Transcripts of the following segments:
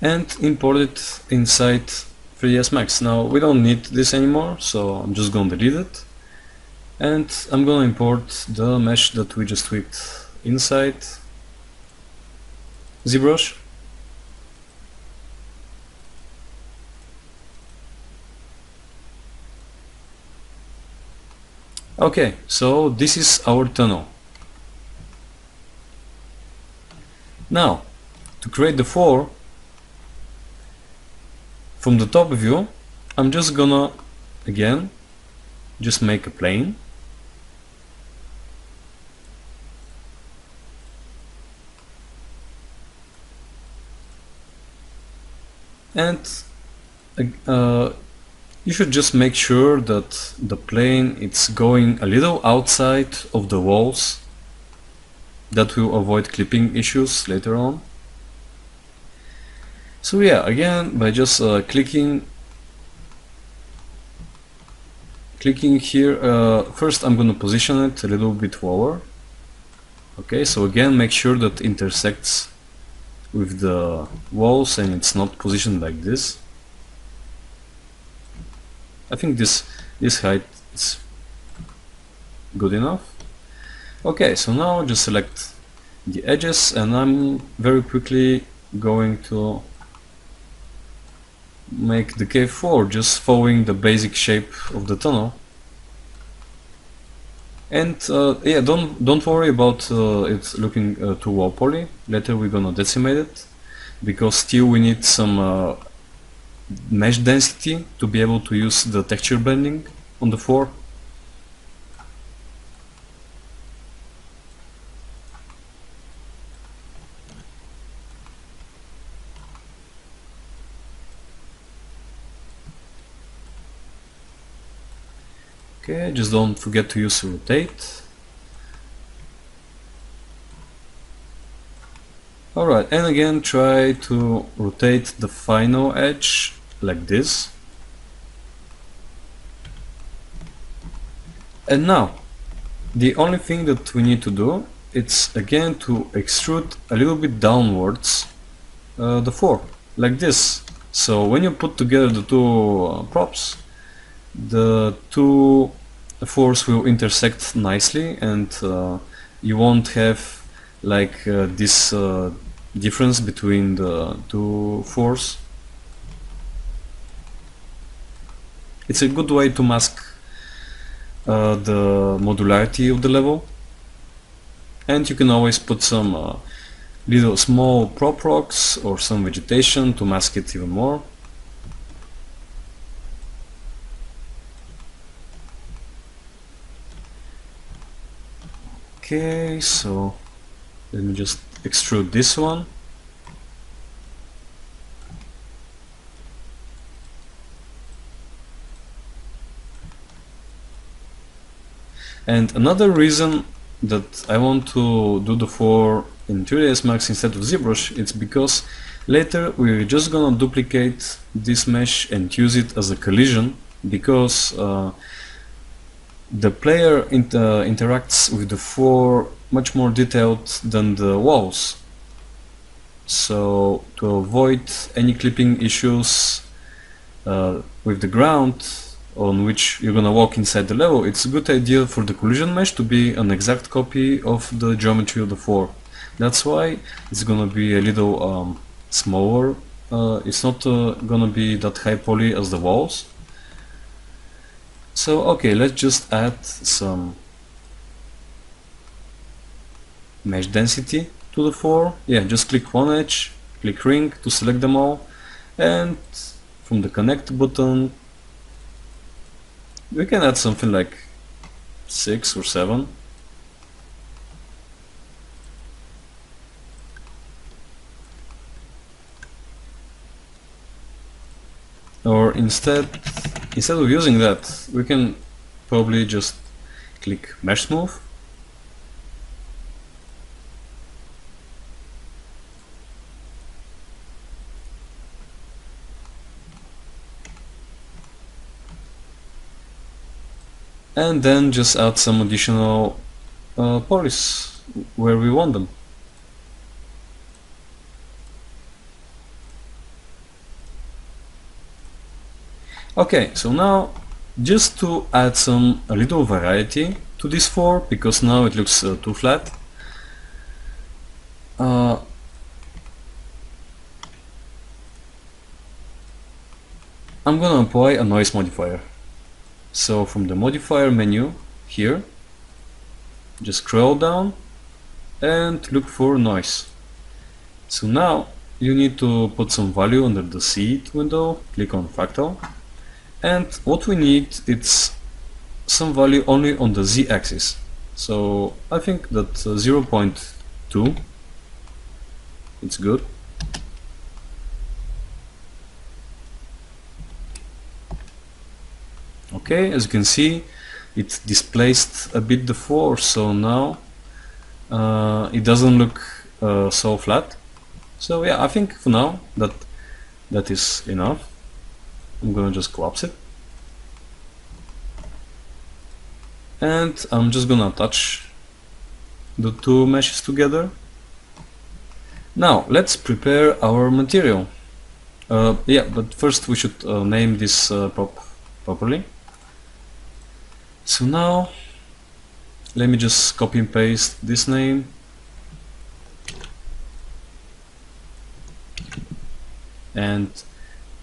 and import it inside 3ds Max. Now we don't need this anymore, so I'm just gonna delete it, and I'm gonna import the mesh that we just tweaked inside ZBrush. Okay, so this is our tunnel. Now, to create the floor, from the top view, I'm just gonna, again, just make a plane. And you should just make sure that the plane it's going a little outside of the walls. That will avoid clipping issues later on. So yeah, again, by just clicking here, first I'm gonna position it a little bit lower. Okay, so again, make sure that it intersects with the walls and it's not positioned like this. I think this height is good enough. Okay, so now just select the edges, and I'm very quickly going to make the cave floor just following the basic shape of the tunnel. And yeah, don't worry about it looking too low poly. Later we're gonna decimate it, because still we need some mesh density to be able to use the texture blending on the floor. Okay, just don't forget to use rotate. Alright, and again try to rotate the final edge like this. And now, the only thing that we need to do, it's again to extrude a little bit downwards the floor, like this. So when you put together the two props, the two floors will intersect nicely, and you won't have like this difference between the two floors. It's a good way to mask the modularity of the level, and you can always put some little small prop rocks or some vegetation to mask it even more. Okay, so let me just extrude this one. And another reason that I want to do the floor in 3ds Max instead of ZBrush, it's because later we're just gonna duplicate this mesh and use it as a collision, because the player interacts with the floor much more detailed than the walls. So to avoid any clipping issues with the ground on which you're gonna walk inside the level, it's a good idea for the collision mesh to be an exact copy of the geometry of the floor. That's why it's gonna be a little smaller. It's not gonna be that high poly as the walls. So okay, let's just add some mesh density to the floor. Yeah, just click one edge, click ring to select them all, and from the connect button we can add something like 6 or 7. Or instead of using that, we can probably just click mesh smooth. And then just add some additional polys where we want them. Okay, so now just to add a little variety to this 4, because now it looks too flat, I'm gonna apply a noise modifier. So from the modifier menu here, just scroll down and look for noise. So now you need to put some value under the seed window, click on fractal, and what we need is some value only on the z-axis. So I think that 0.2, it's good. Okay, as you can see, it displaced a bit the 4, so now it doesn't look so flat. So yeah, I think for now that is enough. I'm gonna just collapse it, and I'm just gonna attach the two meshes together. Now let's prepare our material. Yeah, but first we should name this prop properly. So now let me just copy and paste this name. And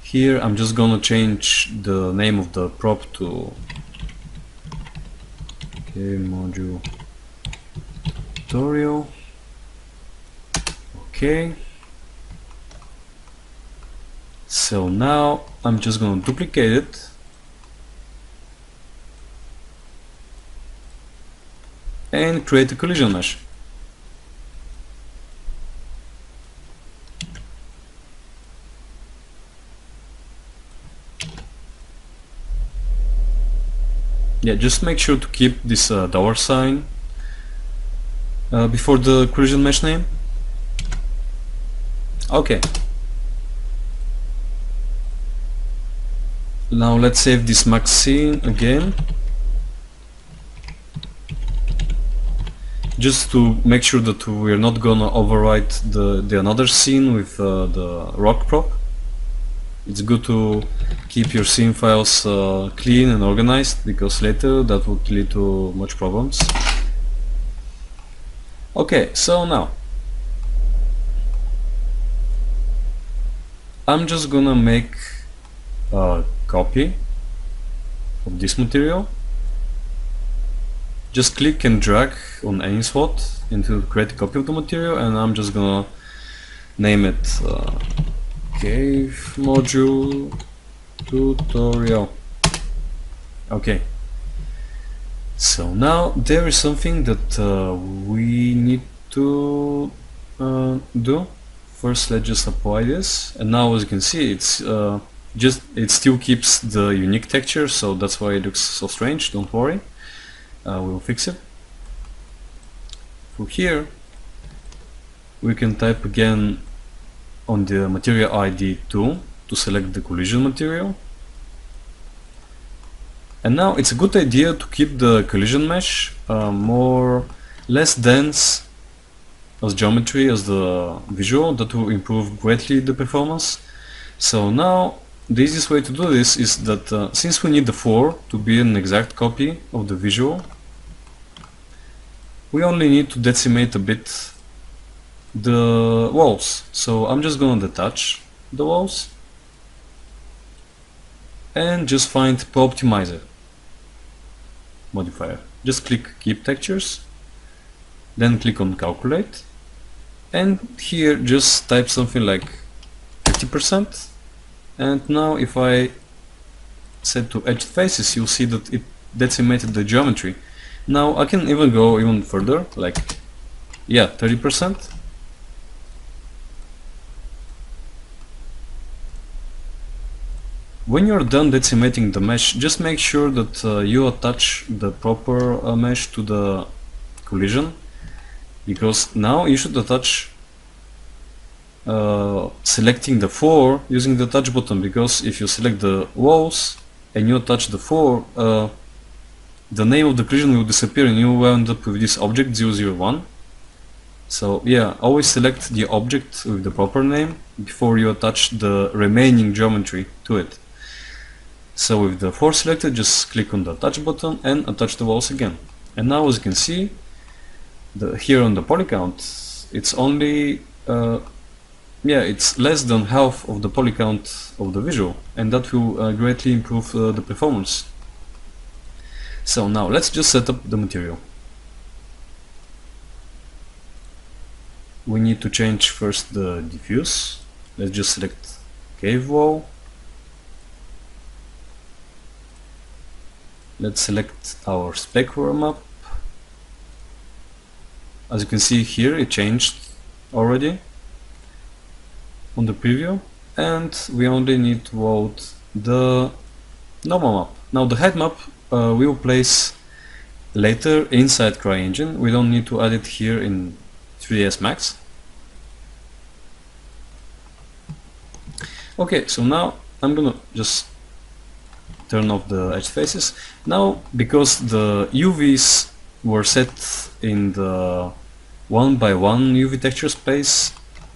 here I'm just gonna change the name of the prop to module tutorial. Okay. So now I'm just gonna duplicate it and create a collision mesh. Yeah, just make sure to keep this $sign before the collision mesh name. Okay. Now let's save this max scene again, just to make sure that we're not gonna overwrite the another scene with the rock prop. It's good to keep your scene files clean and organized, because later that would lead to much problems. Okay, so now I'm just gonna make a copy of this material. Just click and drag on any spot into create a copy of the material, and I'm just gonna name it cave module tutorial. Okay, so now there is something that we need to do. First, let's just apply this, and now as you can see, it's it still keeps the unique texture, so that's why it looks so strange. Don't worry, we'll fix it. From here we can type again on the material ID 2 to select the collision material. And now it's a good idea to keep the collision mesh less dense as geometry as the visual. That will improve greatly the performance. So now the easiest way to do this is that since we need the 4 to be an exact copy of the visual, we only need to decimate a bit the walls. So I'm just gonna detach the walls and just find ProOptimizer modifier. Just click keep textures, then click on calculate, and here just type something like 50%. And now if I set to edge faces, you'll see that it decimated the geometry. Now I can even go even further, like 30%. When you're done decimating the mesh, just make sure that you attach the proper mesh to the collision, because now you should attach selecting the 4 using the touch button, because if you select the walls and you attach the 4, the name of the collision will disappear and you will end up with this object 001. So yeah, always select the object with the proper name before you attach the remaining geometry to it. So with the 4 selected, just click on the attach button and attach the walls again. And now as you can see, here on the poly count, it's only it's less than half of the poly count of the visual, and that will greatly improve the performance. So now let's just set up the material. We need to change first the diffuse. Let's just select cave wall. Let's select our specular map. As you can see here, it changed already on the preview, and we only need to load the normal map. Now the height map we will place later inside CryEngine. We don't need to add it here in 3ds Max. Okay, so now I'm gonna just turn off the edge faces. Now, because the UVs were set in the 1x1 UV texture space,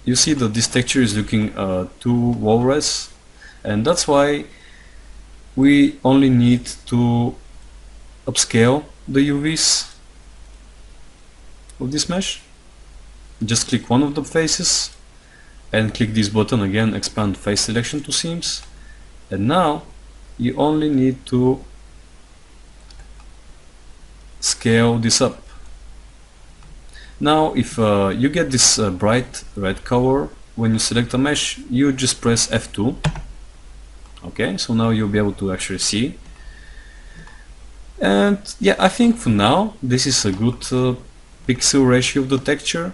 you see that this texture is looking too low res, and that's why we only need to upscale the UVs of this mesh. Just click one of the faces and click this button again, expand face selection to seams, and now you only need to scale this up. Now if you get this bright red color when you select a mesh, you just press F2. Okay, so now you'll be able to actually see. And yeah, I think for now this is a good pixel ratio of the texture.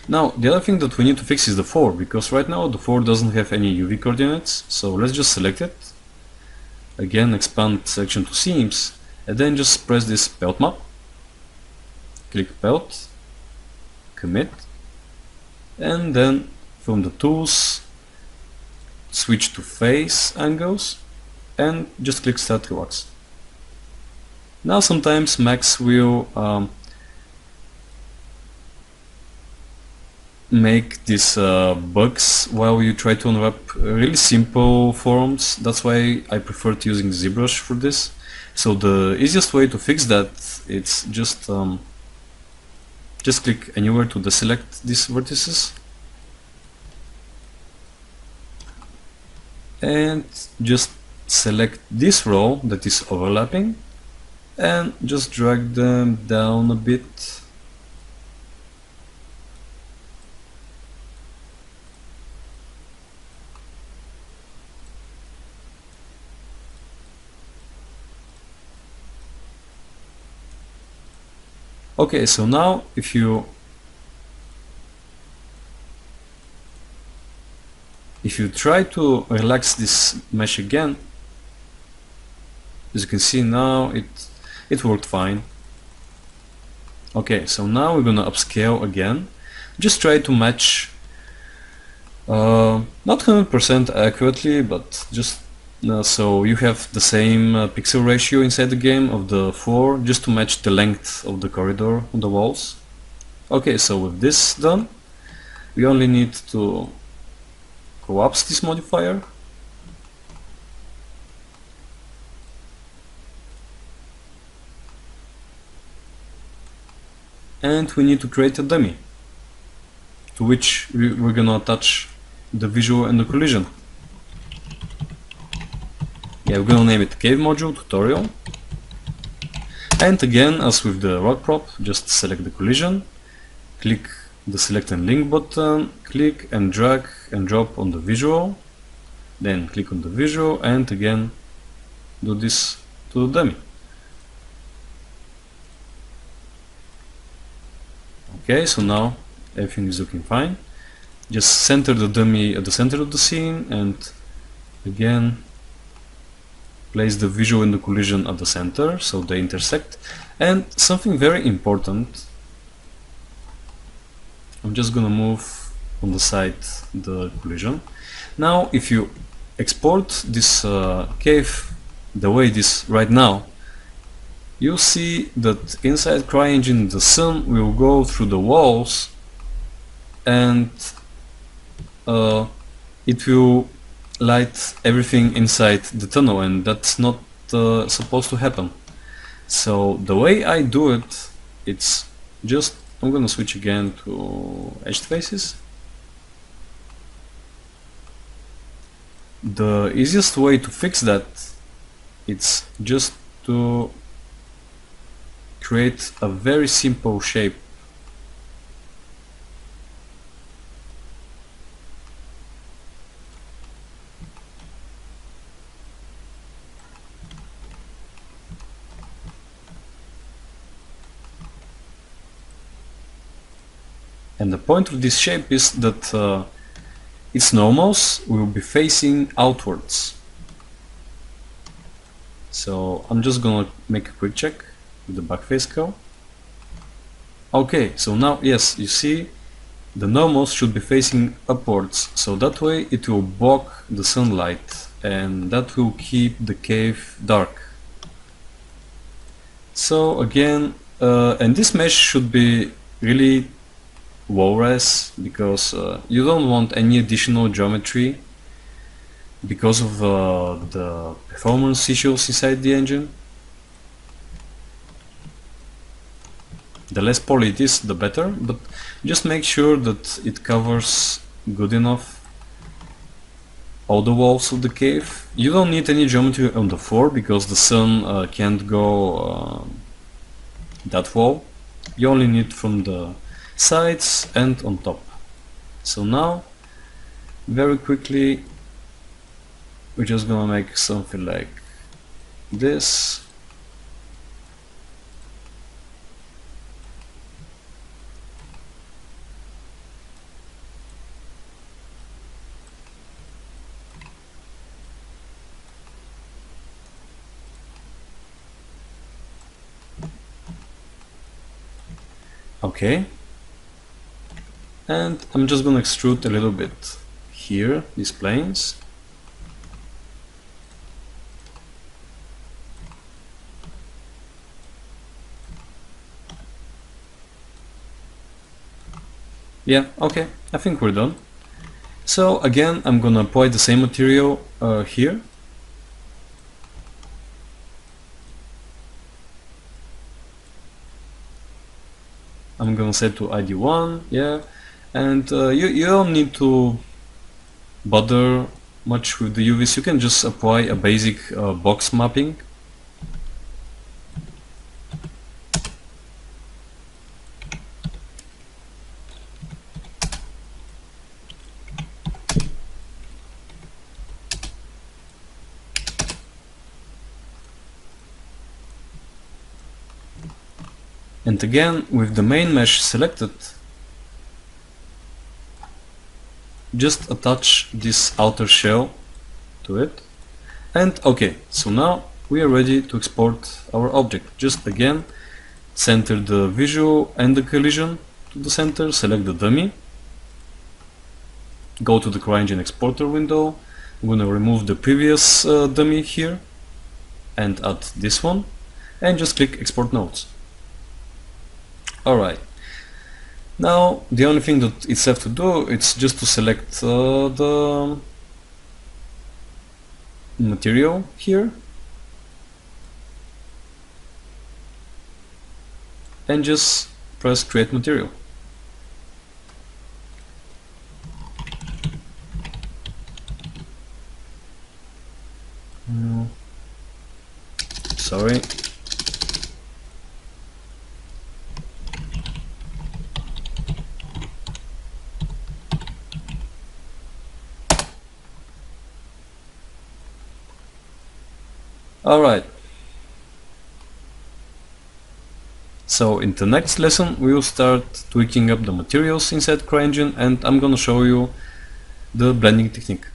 Now the other thing that we need to fix is the 4, because right now the 4 doesn't have any UV coordinates. So let's just select it, again expand selection to seams, and then just press this pelt map, click pelt, commit, and then from the tools switch to face angles and just click start relax. Now sometimes Max will make these bugs while you try to unwrap really simple forms. That's why I prefer using ZBrush for this. So the easiest way to fix that, it's just click anywhere to deselect these vertices and just select this row that is overlapping and just drag them down a bit. Okay, so now if you try to relax this mesh again, as you can see now it worked fine. Okay, so now we're gonna upscale again. Just try to match not 100% accurately, but just so you have the same pixel ratio inside the game of the 4, just to match the length of the corridor on the walls. Okay, so with this done, we only need to collapse this modifier and we need to create a dummy to which we're gonna attach the visual and the collision. Yeah, we're gonna name it Cave Module Tutorial. And again, as with the rock prop, just select the collision, click the select and link button, click and drag and drop on the visual, then click on the visual and again do this to the dummy. Okay, so now everything is looking fine. Just center the dummy at the center of the scene and again place the visual and the collision at the center so they intersect. And something very important, I'm just gonna move on the side the collision. Now if you export this cave the way it is right now, you'll see that inside CryEngine the sun will go through the walls and it will light everything inside the tunnel, and that's not supposed to happen. So the way I do it, it's just, I'm gonna switch again to edged faces. The easiest way to fix that, it's just to create a very simple shape. And the point of this shape is that its normals will be facing outwards. So I'm just gonna make a quick check with the backface curl. Okay, so now yes, you see the normals should be facing upwards, so that way it will block the sunlight and that will keep the cave dark. So again, and this mesh should be really low res, because you don't want any additional geometry because of the performance issues inside the engine. The less poly it is, the better, but just make sure that it covers good enough all the walls of the cave. You don't need any geometry on the floor because the sun can't go that wall. You only need from the sides and on top. So now, very quickly, we're just gonna make something like this. Okay, and I'm just gonna extrude a little bit here, these planes. Yeah, okay, I think we're done. So again, I'm gonna apply the same material here. I'm gonna set to ID1, yeah, and you don't need to bother much with the UVs. You can just apply a basic box mapping. And again, with the main mesh selected, just attach this outer shell to it. And okay, so now we are ready to export our object. Just again, center the visual and the collision to the center, select the dummy, go to the CryEngine exporter window. I'm gonna remove the previous dummy here and add this one, and just click export nodes. Alright, now the only thing that it's left to do, it's just to select the material here and just press create material. Sorry. Alright. So in the next lesson we will start tweaking up the materials inside CryEngine, and I'm gonna show you the blending technique.